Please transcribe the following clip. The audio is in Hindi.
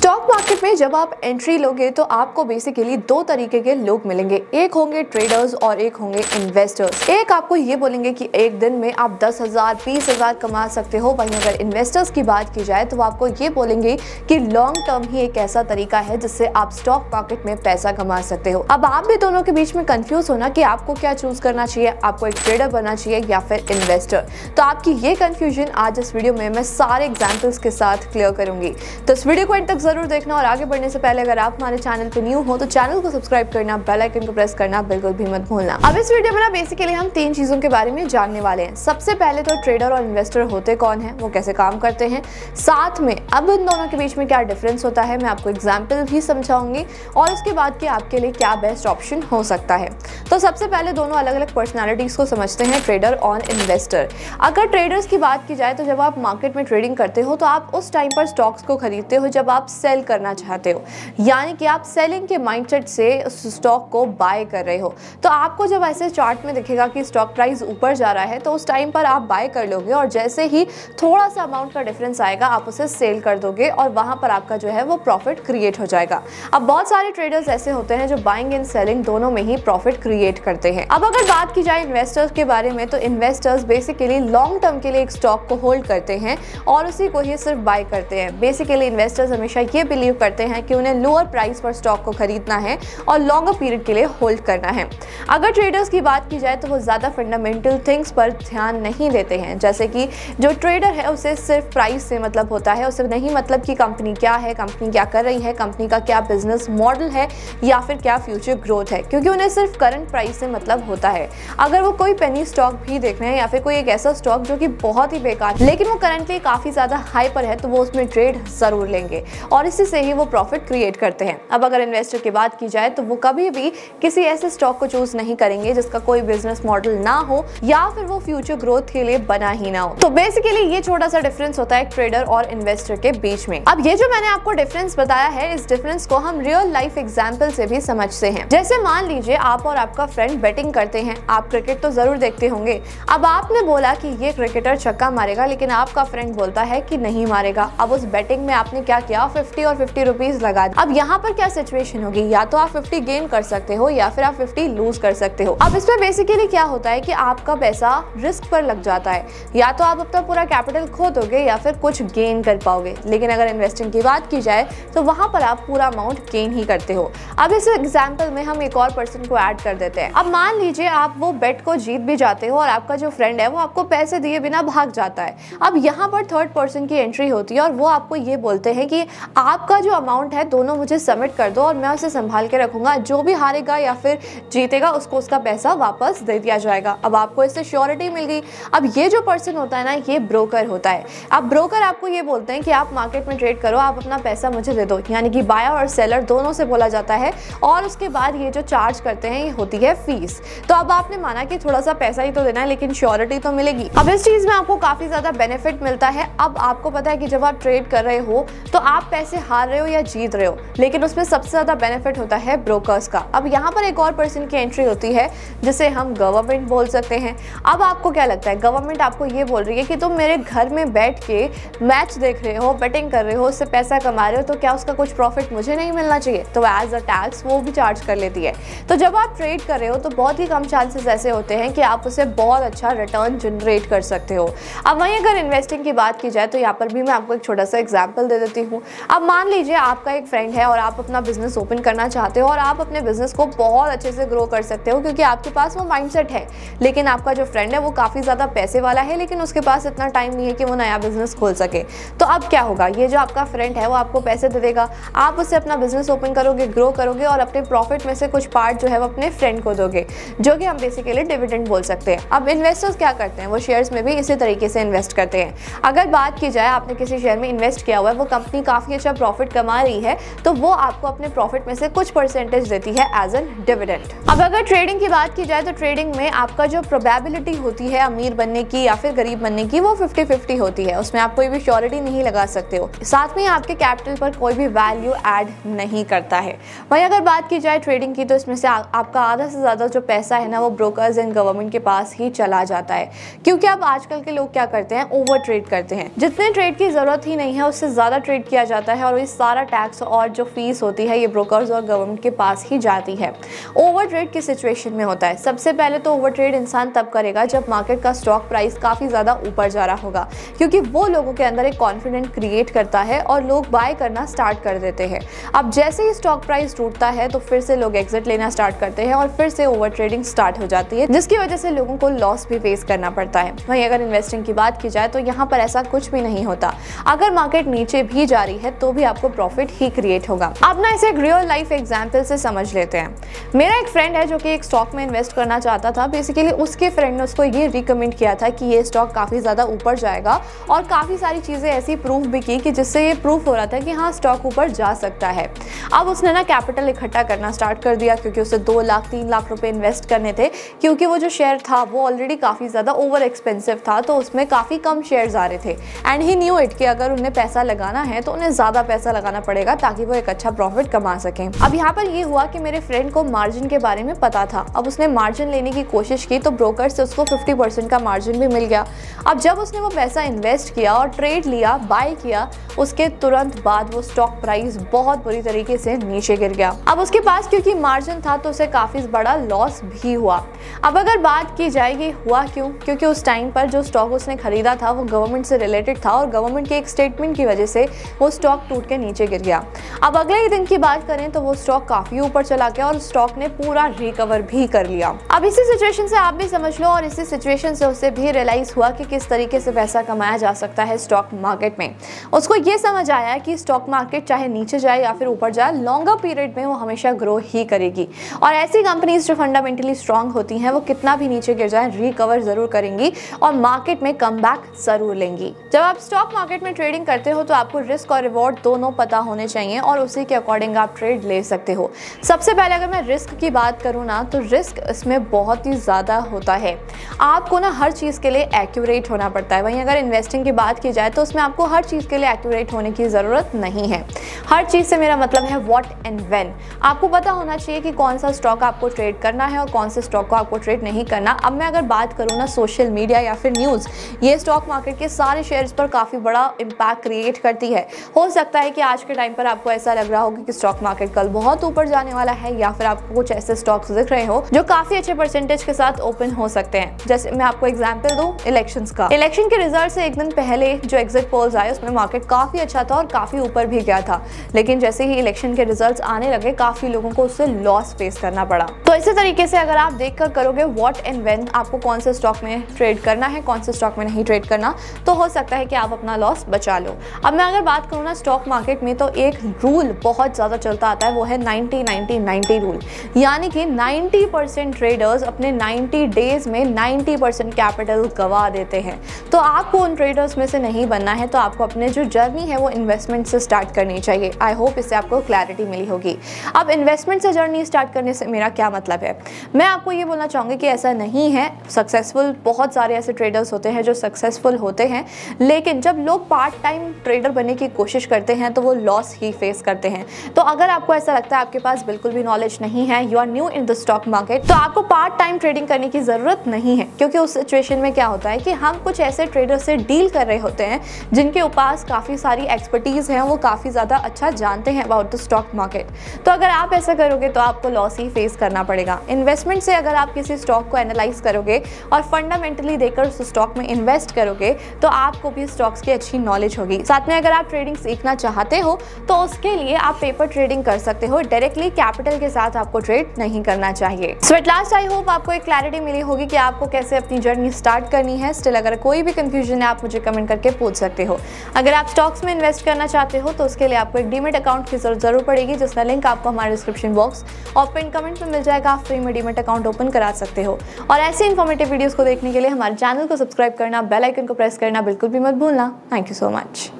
स्टॉक मार्केट में जब आप एंट्री लोगे तो आपको बेसिकली दो तरीके के लोग मिलेंगे। एक होंगे ट्रेडर्स और एक होंगे इन्वेस्टर्स। एक आपको ये बोलेंगे कि एक दिन में आप 10,000 20,000 कमा सकते हो। वहीं अगर इन्वेस्टर्स की बात की जाए तो वो आपको ये बोलेंगे कि लॉन्ग टर्म ही एक ऐसा तरीका है जिससे आप स्टॉक मार्केट में पैसा कमा सकते हो। अब आप भी दोनों के बीच में कंफ्यूज होना कि आपको क्या चूज करना चाहिए, आपको एक ट्रेडर बनना चाहिए या फिर इन्वेस्टर। तो आपकी ये कंफ्यूजन आज इस वीडियो में मैं सारे एग्जाम्पल्स के साथ क्लियर करूंगी। तो इस वीडियो को एंड तक जरूर देखना और आगे बढ़ने से पहले अगर आप हमारे चैनल पे न्यू हो तो चैनल को सब्सक्राइब करना, बेल आइकन को प्रेस करना बिल्कुल भी मत भूलना। अब इस वीडियो में ना बेसिकली हम तीन चीजों के बारे में जानने वाले हैं। सबसे पहले तो ट्रेडर और इन्वेस्टर होते कौन है, वो कैसे काम करते हैं, साथ में अब इन दोनों के बीच में क्या डिफरेंस होता है, मैं आपको एग्जाम्पल भी समझाऊंगी और उसके बाद कि आपके लिए क्या बेस्ट ऑप्शन हो सकता है। तो सबसे पहले दोनों अलग अलग पर्सनैलिटीज को समझते हैं, ट्रेडर और इन्वेस्टर। अगर ट्रेडर्स की बात की जाए तो जब आप मार्केट में ट्रेडिंग करते हो तो आप उस टाइम पर स्टॉक्स को खरीदते हो जब आप सेल करना चाहते हो, यानी कि आप सेलिंग के माइंडसेट से उस स्टॉक को बाय कर रहे हो। तो आपको जब ऐसे चार्ट में दिखेगा कि स्टॉक प्राइस ऊपर जा रहा है तो उस टाइम पर आप बाय कर लोगे और जैसे ही थोड़ा सा अमाउंट का डिफरेंस आएगा आप उसे सेल कर दोगे और वहां पर आपका जो है वो प्रॉफिट क्रिएट हो जाएगा। अब बहुत सारे ट्रेडर्स ऐसे होते हैं जो बाइंग एंड सेलिंग दोनों में ही प्रॉफिट क्रिएट करते हैं। अब अगर बात की जाए इन्वेस्टर्स के बारे में तो इन्वेस्टर्स बेसिकली लॉन्ग टर्म के लिए एक स्टॉक को होल्ड करते हैं और उसी को ही सिर्फ बाय करते हैं। बेसिकली इन्वेस्टर्स हमेशा ये बिलीव करते हैं कि उन्हें लोअर प्राइस पर स्टॉक को खरीदना है और लॉन्गर पीरियड के लिए होल्ड करना है। अगर ट्रेडर्स की बात की जाए तो वो ज्यादा फंडामेंटल थिंग्स पर ध्यान नहीं देते हैं, जैसे कि जो ट्रेडर है उसे सिर्फ प्राइस से मतलब होता है, उसे नहीं मतलब कि कंपनी क्या है, कंपनी क्या कर रही है, कंपनी का क्या बिजनेस मॉडल है या फिर क्या फ्यूचर ग्रोथ है, क्योंकि उन्हें सिर्फ करंट प्राइस से मतलब होता है। अगर वो कोई पेनी स्टॉक भी देख रहे हैं या फिर कोई एक ऐसा स्टॉक जो कि बहुत ही बेकार लेकिन वो करंटली काफी ज्यादा हाई पर है तो वो उसमें ट्रेड जरूर लेंगे और इसी से ही वो प्रॉफिट क्रिएट करते हैं। अब अगर इन्वेस्टर की बात की जाए तो वो कभी भी किसी ऐसे स्टॉक को चूज नहीं करेंगे जिसका कोई बिजनेस मॉडल ना हो या फिर वो फ्यूचर ग्रोथ के लिए बना ही ना हो। तो बेसिकली ये छोटा सा डिफरेंस होता है ट्रेडर और इन्वेस्टर के बीच में। अब ये जो मैंने आपको डिफरेंस बताया है इस डिफरेंस को हम रियल लाइफ एग्जांपल से भी समझते हैं। जैसे मान लीजिए आप और आपका फ्रेंड बैटिंग करते हैं, आप क्रिकेट तो जरूर देखते होंगे। अब आपने बोला कि ये क्रिकेटर छक्का मारेगा लेकिन आपका फ्रेंड बोलता है कि नहीं मारेगा। अब उस बैटिंग में आपने क्या किया, 50 और 50 रुपीज लगा। अब यहाँ पर क्या सिचुएशन होगी, या तो आप 50 गेन कर सकते हो या फिर आप 50 लूज कर सकते हो। अब इसमें बेसिकली क्या होता है कि आपका पैसा रिस्क पर लग जाता है, या तो आप अपना पूरा कैपिटल खो दोगे या फिर कुछ गेन कर पाओगे। लेकिन अगर इन्वेस्टिंग की बात की जाए तो वहां पर आप पूरा अमाउंट गेन ही करते हो। अब इस एग्जाम्पल में हम एक और पर्सन को ऐड कर देते हैं। अब मान लीजिए आप वो बेट को जीत भी जाते हो और आपका जो फ्रेंड है वो आपको पैसे दिए बिना भाग जाता है। अब यहाँ पर थर्ड पर्सन की एंट्री होती है और वो आपको ये बोलते हैं कि आपका जो अमाउंट है दोनों मुझे सबमिट कर दो और मैं उसे संभाल के रखूंगा, जो भी हारेगा या फिर जीतेगा उसको उसका पैसा वापस दे दिया जाएगा। अब आपको इससे श्योरिटी मिल गई। अब ये जो पर्सन होता है ना ये ब्रोकर होता है। अब ब्रोकर आपको ये बोलते हैं कि आप मार्केट में ट्रेड करो, आप अपना पैसा मुझे दे दो, यानी कि बायर और सेलर दोनों से बोला जाता है और उसके बाद ये जो चार्ज करते हैं ये होती है फीस। तो अब आपने माना कि थोड़ा सा पैसा ही तो देना है लेकिन श्योरिटी तो मिलेगी। अब इस चीज में आपको काफी ज्यादा बेनिफिट मिलता है। अब आपको पता है कि जब आप ट्रेड कर रहे हो तो आप पैसे हार रहे हो या जीत रहे हो, लेकिन उसमें सबसे ज्यादा बेनिफिट होता है ब्रोकर्स का। अब यहाँ पर एक और पर्सन की एंट्री होती है जिसे हम गवर्नमेंट बोल सकते हैं। अब आपको क्या लगता है, गवर्नमेंट आपको ये बोल रही है कि तुम मेरे घर में बैठ के मैच देख रहे हो, बैटिंग कर रहे हो, उससे पैसा कमा रहे हो, तो क्या उसका कुछ प्रॉफिट मुझे नहीं मिलना चाहिए? तो एज अ टैक्स वो भी चार्ज कर लेती है। तो जब आप ट्रेड कर रहे हो तो बहुत ही कम चांसेस ऐसे होते हैं कि आप उसे बहुत अच्छा रिटर्न जनरेट कर सकते हो। अब वहीं अगर इन्वेस्टिंग की बात की जाए तो यहाँ पर भी मैं आपको एक छोटा सा एग्जाम्पल दे देती हूँ। अब मान लीजिए आपका एक फ्रेंड है और आप अपना बिजनेस ओपन करना चाहते हो और आप अपने बिजनेस को बहुत अच्छे से ग्रो कर सकते हो क्योंकि आपके पास वो माइंडसेट है। लेकिन आपका जो फ्रेंड है वो काफी ज्यादा पैसे वाला है लेकिन उसके पास इतना टाइम नहीं है कि वो नया बिजनेस खोल सके। तो अब क्या होगा, ये जो आपका फ्रेंड है वो आपको पैसे दे देगा, आप उससे अपना बिजनेस ओपन करोगे, ग्रो करोगे और अपने प्रॉफिट में से कुछ पार्ट जो है वो अपने फ्रेंड को दोगे, जो कि हम बेसिकली डिविडेंड बोल सकते हैं। अब इन्वेस्टर्स क्या करते हैं, वो शेयर्स में भी इसी तरीके से इन्वेस्ट करते हैं। अगर बात की जाए आपने किसी शेयर में इन्वेस्ट किया हुआ है, वो कंपनी काफी अच्छा प्रॉफिट कमा रही है तो वो आपको अपने प्रॉफिट में से कुछ परसेंटेज देती है एज एन डिविडेंड। अब अगर ट्रेडिंग की बात की जाए तो ट्रेडिंग में आपका जो प्रोबेबिलिटी होती है अमीर बनने की या फिर गरीब बनने की वो 50-50 होती है। उसमें आप कोई भी श्योरिटी नहीं लगा सकते हो, साथ में आपके कैपिटल पर कोई भी वैल्यू ऐड नहीं करता है। वहीं अगर बात की जाए ट्रेडिंग की तो इसमें से आपका आधा से ज्यादा जो पैसा है ना वो ब्रोकर्स एंड गवर्नमेंट के पास ही चला जाता है, क्योंकि अब आजकल के लोग क्या करते हैं, ओवर ट्रेड करते हैं। जितने ट्रेड की जरूरत ही नहीं है उससे ज्यादा ट्रेड किया जाता है और ये सारा टैक्स और जो फीस होती है ये ब्रोकर्स और गवर्नमेंट के पास ही जाती है। ओवर ट्रेड किस सिचुएशन में होता है? सबसे पहले तो ओवर ट्रेड इंसान तब करेगा जब मार्केट का स्टॉक प्राइस काफ़ी ज़्यादा ऊपर जा रहा होगा, क्योंकि वो लोगों के अंदर एक कॉन्फिडेंस क्रिएट करता है और लोग बाय करना स्टार्ट कर देते हैं। अब जैसे ही स्टॉक प्राइस टूटता है तो फिर से लोग एग्जिट लेना स्टार्ट करते हैं और फिर से ओवर ट्रेडिंग स्टार्ट हो जाती है, जिसकी वजह से लोगों को लॉस भी फेस करना पड़ता है। वहीं अगर इन्वेस्टिंग की बात की जाए तो यहाँ पर ऐसा कुछ भी नहीं होता। अगर मार्केट नीचे भी जा रही है तो भी आपको प्रॉफिट ही क्रिएट होगा। अब ना इसे एक रियल लाइफ एग्जांपल से समझ लेते हैं। मेरा एक फ्रेंड है जो कि एक स्टॉक में इन्वेस्ट करना चाहता था। बेसिकली उसके फ्रेंड ने उसको ये रिकमेंड किया था कि ये स्टॉक काफ़ी ज़्यादा ऊपर जाएगा और काफ़ी सारी चीज़ें ऐसी प्रूफ भी की कि जिससे ये प्रूफ हो रहा था कि हाँ स्टॉक ऊपर जा सकता है। अब उसने ना कैपिटल इकट्ठा करना स्टार्ट कर दिया, क्योंकि उसे 2 लाख 3 लाख रुपए इन्वेस्ट करने थे, क्योंकि वो जो शेयर था वो ऑलरेडी काफ़ी ज़्यादा ओवर एक्सपेंसिव था, तो उसमें काफ़ी कम शेयर्स आ रहे थे। एंड ही न्यू इट कि अगर उन्हें पैसा लगाना है तो उन्हें ज़्यादा पैसा लगाना पड़ेगा ताकि वो एक अच्छा प्रॉफिट कमा सकें। अब यहाँ पर ये हुआ कि मेरे फ्रेंड को मार्जिन के बारे में पता था। अब उसने मार्जिन लेने की कोशिश की तो ब्रोकर से उसको 50% का मार्जिन भी मिल गया। अब जब उसने वो पैसा इन्वेस्ट किया और ट्रेड लिया, बाय किया, उसके तुरंत बाद वो स्टॉक प्राइस बहुत बुरी तरीके से नीचे गिर गया। अब उसके पास क्योंकि मार्जिन था तो उसे काफ़ी बड़ा लॉस भी हुआ। अब अगर बात की जाए ये हुआ क्यों, क्योंकि उस टाइम पर जो स्टॉक उसने खरीदा था वो गवर्नमेंट से रिलेटेड था और गवर्नमेंट के एक स्टेटमेंट की वजह से वो स्टॉक टूट के नीचे गिर गया। अब अगले ही दिन की बात करें तो वो स्टॉक काफ़ी ऊपर चला गया और स्टॉक ने पूरा रिकवर भी कर लिया। अब इसी सिचुएशन से आप भी समझ लो और इसी सिचुएशन से उसे भी रियलाइज हुआ कि किस तरीके से पैसा कमाया जा सकता है स्टॉक मार्केट में। उसको ये समझ आया कि स्टॉक मार्केट चाहे नीचे जाए या फिर ऊपर जाए, लॉन्गर पीरियड में वो हमेशा ग्रो ही करेगी और ऐसी कंपनीज जो फंडामेंटली स्ट्रांग होती हैं वो कितना भी नीचे गिर जाए रिकवर जरूर करेंगी और मार्केट में कमबैक जरूर लेंगी। जब आप स्टॉक मार्केट में ट्रेडिंग करते हो तो आपको रिस्क और रिवॉर्ड दोनों पता होने चाहिए और उसी के अकॉर्डिंग आप ट्रेड ले सकते हो। सबसे पहले अगर मैं रिस्क की बात करूँ ना तो रिस्क इसमें बहुत ही ज़्यादा होता है। आपको ना हर चीज़ के लिए एक्यूरेट होना पड़ता है। वहीं अगर इन्वेस्टिंग की बात की जाए तो उसमें आपको हर चीज़ के लिए एक्यूरेट होने की ज़रूरत नहीं है। हर चीज़ से मेरा मतलब है व्हाट एंड व्हेन। आपको पता होना चाहिए कि कौन सा स्टॉक आपको ट्रेड करना है और कौन से स्टॉक को आपको ट्रेड नहीं करना। अब मैं अगर बात करूँ ना सोशल मीडिया या फिर न्यूज़, ये स्टॉक मार्केट के सारे शेयर्स पर काफ़ी बड़ा इम्पैक्ट क्रिएट करती है। हो सकता है कि आज के टाइम पर आपको ऐसा लग रहा होगा कि स्टॉक मार्केट कल बहुत ऊपर जाने वाला है, या फिर आपको कुछ ऐसे स्टॉक्स दिख रहे हो जो काफ़ी अच्छे परसेंटेज के साथ ओपन हो सकते हैं। जैसे मैं आपको एग्जाम्पल दूँ इलेक्शंस का। इलेक्शन के रिजल्ट से एक दिन पहले जो एग्जिट पोल्स आए उसमें मार्केट काफ़ी अच्छा था और काफ़ी ऊपर भी गया था, लेकिन जैसे ही इलेक्शन के रिजल्ट्स आने लगे काफ़ी लोगों को उससे लॉस फेस करना पड़ा। तो इसी तरीके से अगर आप देखकर करोगे व्हाट एंड व्हेन, आपको कौन से स्टॉक में ट्रेड करना है, कौन से स्टॉक में नहीं ट्रेड करना, तो हो सकता है कि आप अपना लॉस बचा लो। अब मैं अगर बात करूँ ना स्टॉक मार्केट में तो एक रूल बहुत ज़्यादा चलता आता है, वो है 90-90-90 रूल। यानी कि 90% ट्रेडर्स अपने 90 डेज में 90% कैपिटल गवा देते हैं। तो आपको उन ट्रेडर्स में से नहीं बनना है, तो आपको अपने जो जर्नी है वो इन्वेस्टमेंट से स्टार्ट करनी चाहिए। आई होप इससे आपको क्लैरिटी मिली होगी। अब इन्वेस्टमेंट से जर्नी स्टार्ट करने से मेरा क्या मतलब है, मैं आपको ये बोलना चाहूँगी कि ऐसा नहीं है। सक्सेसफुल बहुत सारे ऐसे ट्रेडर्स होते हैं जो सक्सेसफुल होते हैं, लेकिन जब लोग पार्ट टाइम ट्रेडर बनने की कोशिश करते हैं तो वो लॉस ही फेस करते हैं। तो अगर आपको ऐसा लगता है आपके पास बिल्कुल भी नॉलेज नहीं है, you are new in the stock market, तो आपको पार्ट टाइम ट्रेडिंग करने की ज़रूरत नहीं है। क्योंकि उस सिचुएशन में क्या होता है कि हम कुछ ऐसे ट्रेडर से डील कर रहे होते हैं जिनके पास काफ़ी सारी एक्सपर्टीज़ है, वो काफ़ी ज़्यादा अच्छा जानते हैं अबाउट द स्टॉक मार्केट। तो अगर आप ऐसा करोगे तो आपको लॉस ही फेस करना पड़ेगा। इन्वेस्टमेंट से अगर आप किसी स्टॉक को एनालाइज करोगे और फंडामेंटली देखकर उस स्टॉक में इन्वेस्ट करोगे तो आपको भी स्टॉक्स की अच्छी नॉलेज होगी। साथ में अगर आप ट्रेडिंग सीखना चाहते हो तो उसके लिए आप पेपर ट्रेडिंग कर सकते हो। डायरेक्टली कैपिटल के साथ आपको ट्रेड नहीं करना चाहिए। सो एट लास्ट आई होप आपको एक क्लैरिटी मिली होगी कि आपको कैसे अपनी जर्नी स्टार्ट करनी है। स्टिल अगर कोई भी कंफ्यूजन है आप मुझे कमेंट करके पूछ सकते हो। अगर आप स्टॉक्स में इन्वेस्ट करना चाहते हो तो उसके लिए आपको एक डीमेट अकाउंट की जरूरत पड़ेगी, जिसका लिंक आपको हमारे डिस्क्रिप्शन बॉक्स और पिन कमेंट में मिल जाएगा। आप फ्री में डीमेट अकाउंट ओपन करा सकते हो। और ऐसे इन्फॉर्मेटिव वीडियोस को देखने के लिए हमारे चैनल को सब्सक्राइब करना, बेल आइकन को प्रेस करना बिल्कुल भी मत भूलना। Thank you so much.